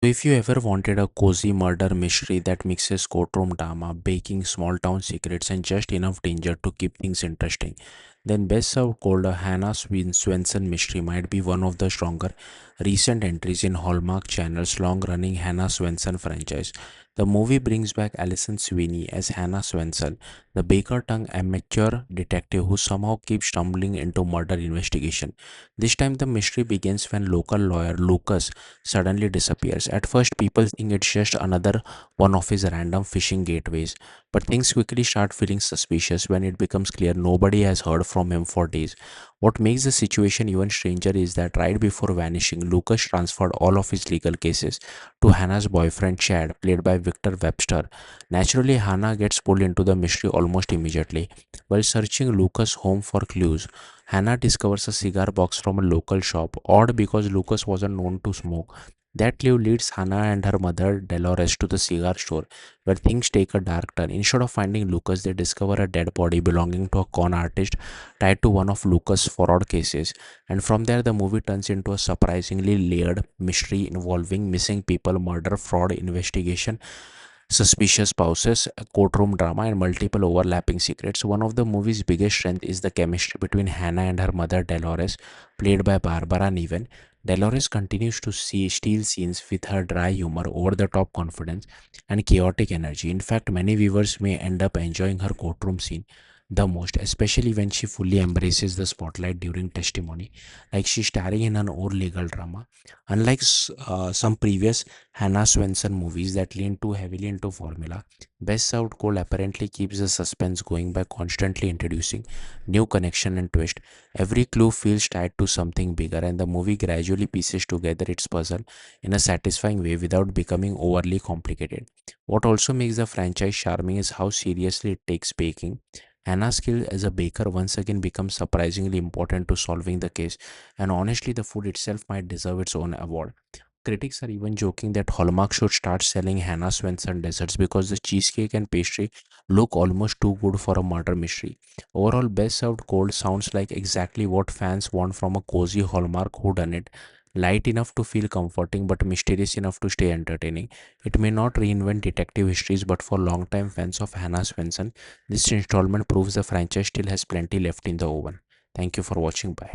If you ever wanted a cozy murder mystery that mixes courtroom drama, baking small town secrets, and just enough danger to keep things interesting, then Best Served Cold, a Hannah Swensen mystery, might be one of the stronger recent entries in Hallmark Channel's long running Hannah Swensen franchise. The movie brings back Alison Sweeney as Hannah Swensen, the baker tongue amateur detective who somehow keeps stumbling into murder investigation. This time, the mystery begins when local lawyer Lucas suddenly disappears. At first, people think it's just another one of his random fishing gateways, but things quickly start feeling suspicious when it becomes clear nobody has heard from him for days. What makes the situation even stranger is that right before vanishing, Lucas transferred all of his legal cases to Hannah's boyfriend Chad, played by Victor Webster. Naturally, Hannah gets pulled into the mystery almost immediately. While searching Lucas' home for clues, Hannah discovers a cigar box from a local shop, odd because Lucas wasn't known to smoke. That clue leads Hannah and her mother Dolores to the cigar store, where things take a dark turn. Instead of finding Lucas, they discover a dead body belonging to a con artist tied to one of Lucas' fraud cases. And from there, the movie turns into a surprisingly layered mystery involving missing people, murder, fraud, investigation, suspicious spouses, a courtroom drama, and multiple overlapping secrets. One of the movie's biggest strengths is the chemistry between Hannah and her mother Dolores, played by Barbara Niven. Dolores continues to steal scenes with her dry humor, over the top confidence, and chaotic energy. In fact, many viewers may end up enjoying her courtroom scene the most, especially when she fully embraces the spotlight during testimony, like she's starring in an old legal drama. Unlike some previous Hannah Swensen movies that lean too heavily into formula, Best Served Cold apparently keeps the suspense going by constantly introducing new connection and twist. Every clue feels tied to something bigger, and the movie gradually pieces together its puzzle in a satisfying way without becoming overly complicated. What also makes the franchise charming is how seriously it takes baking. Hannah's skill as a baker once again becomes surprisingly important to solving the case, and honestly, the food itself might deserve its own award. Critics are even joking that Hallmark should start selling Hannah Swensen desserts because the cheesecake and pastry look almost too good for a murder mystery. Overall, Best Served Cold sounds like exactly what fans want from a cozy Hallmark whodunit. Light enough to feel comforting but mysterious enough to stay entertaining. It may not reinvent detective histories, but for longtime fans of Hannah Swensen, this installment proves the franchise still has plenty left in the oven. Thank you for watching. Bye.